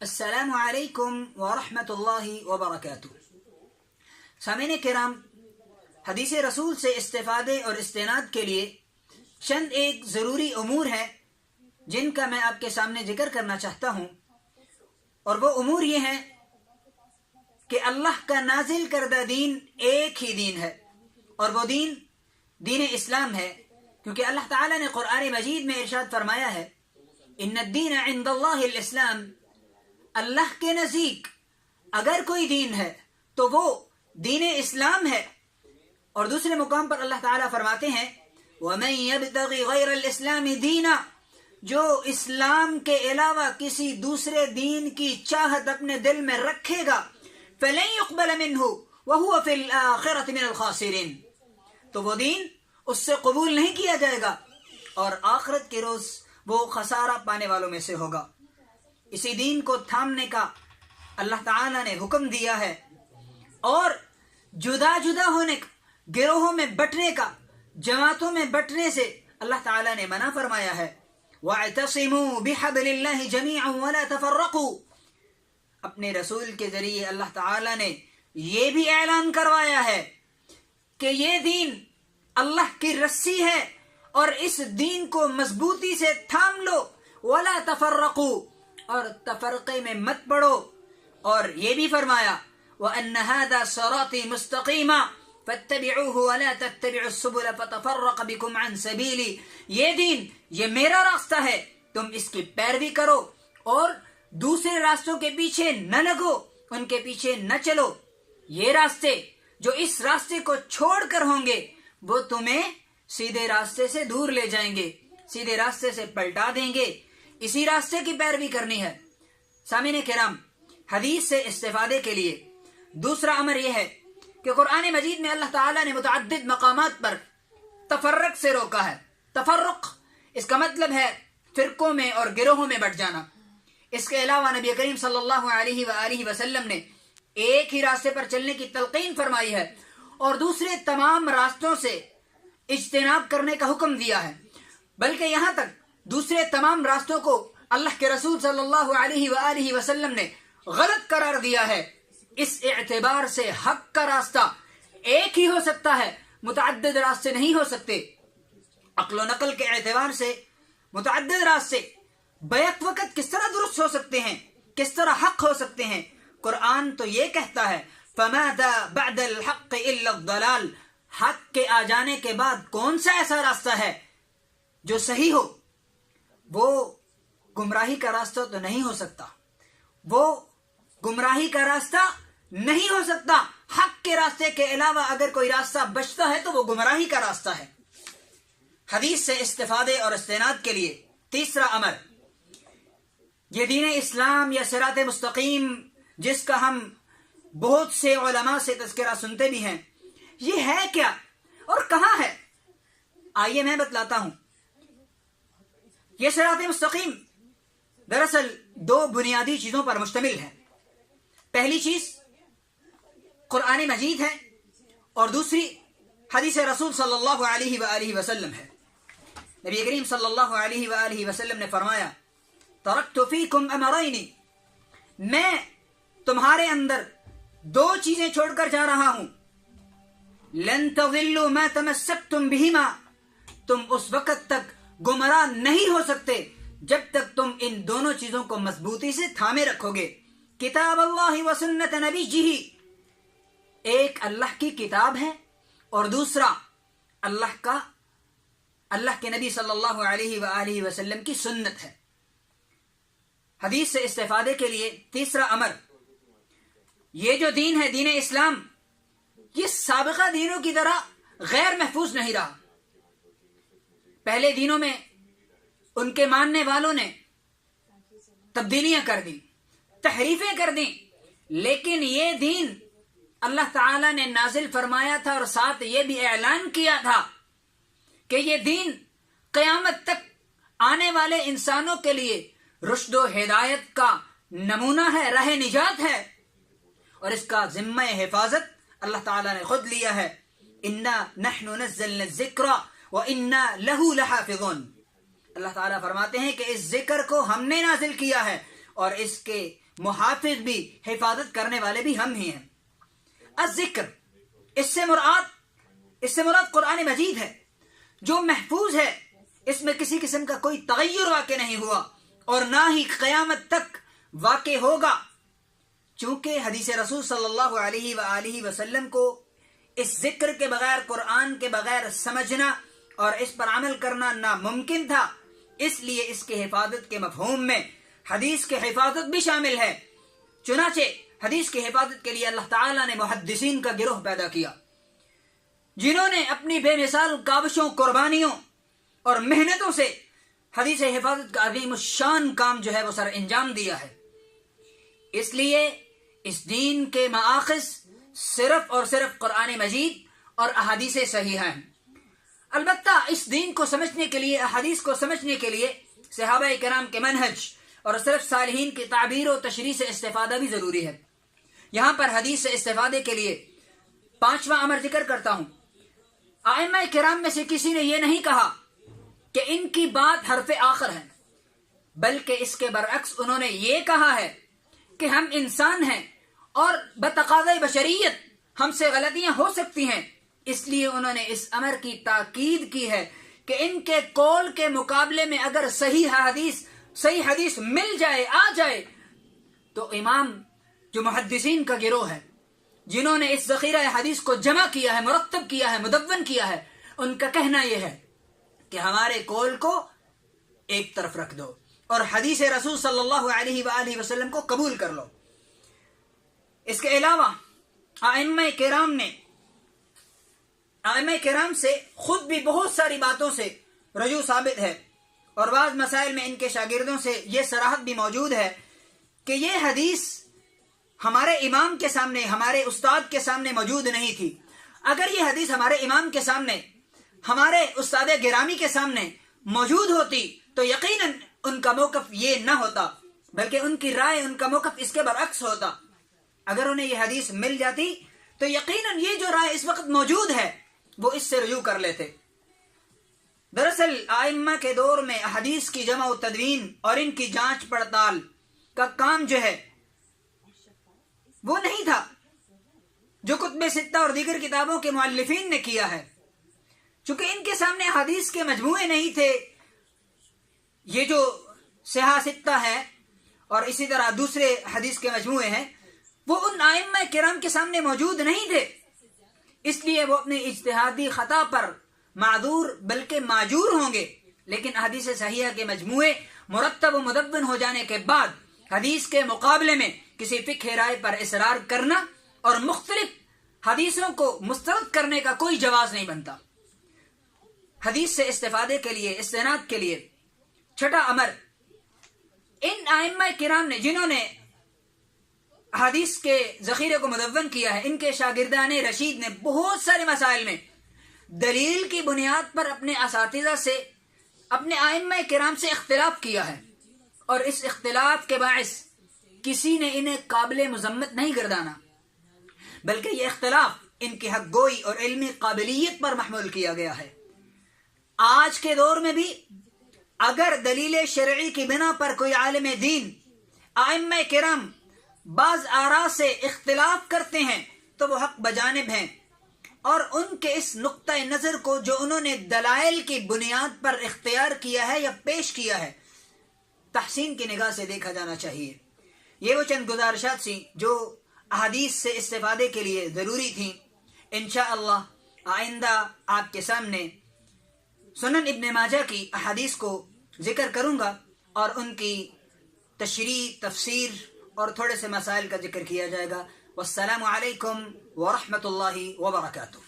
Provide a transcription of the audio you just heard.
السلام علیکم ورحمۃ اللہ وبرکاتہ۔ سامعین کرام، حدیث رسول سے استفادے اور استناد کے لیے چند ایک ضروری امور ہیں جن کا میں آپ کے سامنے ذکر کرنا چاہتا ہوں، اور وہ امور یہ ہیں کہ اللہ کا نازل کردہ دین ایک ہی دین ہے، اور وہ دین اسلام ہے، کیونکہ اللہ تعالیٰ نے قرآن مجید میں ارشاد فرمایا ہے ان الدین عند اللہ الاسلام، اللہ کے نزدیک اگر کوئی دین ہے تو وہ دین اسلام ہے۔ اور دوسرے مقام پر اللہ تعالیٰ فرماتے ہیں وَمَن يَبْتَغِ غَيْرَ الْإِسْلَامِ دِينًا، جو اسلام کے علاوہ کسی دوسرے دین کی چاہت اپنے دل میں رکھے گا فَلَن يُقْبَلَ مِنْهُ وَهُوَ فِي الْآخِرَةِ مِنَ الْخَاسِرِينَ، تو وہ دین اس سے قبول نہیں کیا جائے گا اور آخرت کے روز وہ خسارہ پانے والوں میں سے ہوگا۔ اسی دین کو تھامنے کا اللہ تعالیٰ نے حکم دیا ہے، اور جدا جدا ہونے کا، گروہوں میں بٹنے کا، جماعتوں میں بٹنے سے اللہ تعالیٰ نے منع فرمایا ہے۔ وَاعْتَصِمُوا بِحَبْلِ اللَّهِ جَمِيعًا وَلَا تَفَرَّقُوا، اپنے رسول کے ذریعے اللہ تعالیٰ نے یہ بھی اعلان کروایا ہے کہ یہ دین اللہ کی رسی ہے اور اس دین کو مضبوطی سے تھام لو، وَلَا تَفَرَّقُوا، اور تفرقے میں مت پڑو۔ اور یہ بھی فرمایا وَأَنَّ هَذَا صِرَاطِي مُسْتَقِيمًا فَاتَّبِعُوهُ وَلَا تَتَّبِعُوا السُّبُلَ فَتَفَرَّقَ بِكُمْ عَنْ سَبِيلِي، یہ دین، یہ میرا راستہ ہے، تم اس کی پیروی کرو اور دوسرے راستوں کے پیچھے نہ لگو، ان کے پیچھے نہ چلو۔ یہ راستے جو اس راستے کو چھوڑ کر ہوں گے وہ تمہیں سیدھے راستے سے دور لے جائیں گے، سیدھے راستے سے پلٹا دیں گے، اسی راستے کی پیروی کرنی ہے۔ سامعین کرام، حدیث سے استفادے کے لیے دوسرا امر یہ ہے کہ قرآن مجید میں اللہ تعالیٰ نے متعدد مقامات پر تفرق سے روکا ہے۔ تفرق اس کا مطلب ہے فرقوں میں اور گروہوں میں بٹ جانا۔ اس کے علاوہ نبی کریم صلی اللہ علیہ وآلہ وسلم نے ایک ہی راستے پر چلنے کی تلقین فرمائی ہے اور دوسرے تمام راستوں سے اجتناب کرنے کا حکم دیا ہے، بلکہ یہاں تک دوسرے تمام راستوں کو اللہ کے رسول صلی اللہ علیہ وآلہ وسلم نے غلط قرار دیا ہے۔ اس اعتبار سے حق کا راستہ ایک ہی ہو سکتا ہے، متعدد راستے نہیں ہو سکتے۔ عقل و نقل کے اعتبار سے متعدد راستے بیک وقت کس طرح درست ہو سکتے ہیں، کس طرح حق ہو سکتے ہیں؟ قرآن تو یہ کہتا ہے فَمَاذَا بَعْدَ الْحَقِّ إِلَّا الضَّلَالِ، حق کے آ جانے کے بعد کون سا ایسا راستہ ہے جو صحیح ہو؟ وہ گمراہی کا راستہ تو نہیں ہو سکتا، وہ گمراہی کا راستہ نہیں ہو سکتا۔ حق کے راستے کے علاوہ اگر کوئی راستہ بچتا ہے تو وہ گمراہی کا راستہ ہے۔ حدیث سے استفادے اور استناد کے لیے تیسرا امر، یہ دین اسلام یا صراط مستقیم جس کا ہم بہت سے علماء سے تذکرہ سنتے بھی ہیں، یہ ہے کیا اور کہاں ہے؟ آئیے میں بتلاتا ہوں۔ یہ صراط مستقیم دراصل دو بنیادی چیزوں پر مشتمل ہے۔ پہلی چیز قرآن مجید ہے اور دوسری حدیث رسول صلی اللہ علیہ وآلہ وسلم ہے۔ نبی کریم صلی اللہ علیہ وآلہ وسلم نے فرمایا ترکت فیکم امرین، میں تمہارے اندر دو چیزیں چھوڑ کر جا رہا ہوں، لن تضلوا ما تمسکتم بہما، تم اس وقت تک گمراہ نہیں ہو سکتے جب تک تم ان دونوں چیزوں کو مضبوطی سے تھامے رکھو گے۔ کتاب اللہ و سنت نبیہ، ایک اللہ کی کتاب ہے اور دوسرا اللہ کے نبی صلی اللہ علیہ وآلہ وسلم کی سنت ہے۔ حدیث سے استفادے کے لیے تیسرا امر، یہ جو دین ہے دین اسلام، یہ سابقہ دینوں کی طرح غیر محفوظ نہیں رہا۔ پہلے دینوں میں ان کے ماننے والوں نے تبدیلیاں کر دیں، تحریفیں کر دیں، لیکن یہ دین اللہ تعالیٰ نے نازل فرمایا تھا اور ساتھ یہ بھی اعلان کیا تھا کہ یہ دین قیامت تک آنے والے انسانوں کے لیے رشد و ہدایت کا نمونہ ہے، راہ نجات ہے، اور اس کا ذمہ حفاظت اللہ تعالیٰ نے خود لیا ہے۔ اِنَّا نَحْنُ نَزَّلْنَا الذِّكْرَ وَإِنَّا لَهُ لَحَافِظُونَ، اللہ تعالیٰ فرماتے ہیں کہ اس ذکر کو ہم نے نازل کیا ہے اور اس کے محافظ بھی، حفاظت کرنے والے بھی ہم ہی ہیں۔ الذکر، اس سے مراد قرآن مجید ہے جو محفوظ ہے، اس میں کسی قسم کا کوئی تغیر واقع نہیں ہوا اور نہ ہی قیامت تک واقع ہوگا، چونکہ حدیث رسول صلی اللہ علیہ وآلہ وسلم کو اس ذکر کے بغیر، قرآن کے بغیر سمجھنا اور اس پر عمل کرنا ناممکن تھا، اس لیے اس کے حفاظت کے مفہوم میں حدیث کی حفاظت بھی شامل ہے۔ چنانچہ حدیث کی حفاظت کے لیے اللہ تعالیٰ نے محدثین کا گروہ پیدا کیا، جنہوں نے اپنی بے مثال کاوشوں، قربانیوں اور محنتوں سے حدیث حفاظت کا عظیم الشان کام جو ہے وہ سر انجام دیا ہے۔ اس لیے اس دین کے مآخذ صرف اور صرف قرآن مجید اور احادیث صحیحہ ہیں۔ البتہ اس دین کو سمجھنے کے لیے، احادیث کو سمجھنے کے لیے صحابہ کرام کے منہج اور صرف صالحین کی تعبیر و تشریح سے استفادہ بھی ضروری ہے۔ یہاں پر حدیث سے استفادے کے لیے 5واں امر ذکر کرتا ہوں۔ ائمہ کرام میں سے کسی نے یہ نہیں کہا کہ ان کی بات حرف آخر ہے، بلکہ اس کے برعکس انہوں نے یہ کہا ہے کہ ہم انسان ہیں اور بتقاضۂ بشریت ہم سے غلطیاں ہو سکتی ہیں، اس لیے انہوں نے اس امر کی تاکید کی ہے کہ ان کے قول کے مقابلے میں اگر صحیح حدیث مل جائے، آ جائے، تو امام جو محدثین کا گروہ ہے، جنہوں نے اس ذخیرہ حدیث کو جمع کیا ہے، مرتب کیا ہے، مدون کیا ہے، ان کا کہنا یہ ہے کہ ہمارے قول کو ایک طرف رکھ دو اور حدیث رسول صلی اللہ علیہ وآلہ وسلم کو قبول کر لو۔ اس کے علاوہ ائمہ کرام سے خود بھی بہت ساری باتوں سے رجوع ثابت ہے، اور بعض مسائل میں ان کے شاگردوں سے یہ صراحت بھی موجود ہے کہ یہ حدیث ہمارے امام کے سامنے، ہمارے استاد کے سامنے موجود نہیں تھی۔ اگر یہ حدیث ہمارے امام کے سامنے، ہمارے استاد گرامی کے سامنے موجود ہوتی تو یقیناً ان کا موقف یہ نہ ہوتا، بلکہ ان کی رائے، ان کا موقف اس کے برعکس ہوتا۔ اگر انہیں یہ حدیث مل جاتی تو یقیناً یہ جو رائے اس وقت موجود ہے وہ اس سے رجوع کر لیتے۔ دراصل ائمہ کے دور میں احادیث کی جمع و تدوین اور ان کی جانچ پڑتال کا کام جو ہے وہ نہیں تھا جو کتب ستہ اور دیگر کتابوں کے مؤلفین نے کیا ہے، چونکہ ان کے سامنے احادیث کے مجموعے نہیں تھے۔ یہ جو صحاح ستہ ہے اور اسی طرح دوسرے حدیث کے مجموعے ہیں، وہ ان ائمہ کرام کے سامنے موجود نہیں تھے، اس لیے وہ اپنی اجتہادی خطا پر معذور بلکہ ماجور ہوں گے۔ لیکن حدیث صحیحہ کے مجموعے مرتب و مدون ہو جانے کے بعد حدیث کے مقابلے میں کسی فقہ رائے پر اصرار کرنا اور مختلف حدیثوں کو مسترد کرنے کا کوئی جواز نہیں بنتا۔ حدیث سے استفادے کے لیے، استناد کے لیے 6واں امر، ان ائمہ کرام نے جنہوں نے حدیث کے ذخیرے کو مدون کیا ہے، ان کے شاگردان رشید نے بہت سارے مسائل میں دلیل کی بنیاد پر اپنے اساتذہ سے، اپنے ائمہ کرام سے اختلاف کیا ہے، اور اس اختلاف کے باعث کسی نے انہیں قابل مذمت نہیں گردانا، بلکہ یہ اختلاف ان کی حق گوئی اور علمی قابلیت پر محمول کیا گیا ہے۔ آج کے دور میں بھی اگر دلیل شرعی کی بنا پر کوئی عالم دین، ائمہ کرام بعض آراء سے اختلاف کرتے ہیں تو وہ حق بجانب ہیں، اور ان کے اس نقطہ نظر کو جو انہوں نے دلائل کی بنیاد پر اختیار کیا ہے یا پیش کیا ہے، تحسین کی نگاہ سے دیکھا جانا چاہیے۔ یہ وہ چند گزارشات تھیں جو احادیث سے استفادے کے لیے ضروری تھیں۔ انشاءاللہ آئندہ آپ کے سامنے سنن ابن ماجہ کی احادیث کو ذکر کروں گا اور ان کی تشریح، تفسیر اور تھوڑے سے مسائل کا ذکر کیا جائے گا۔ والسلام علیکم ورحمۃ اللہ وبرکاتہ۔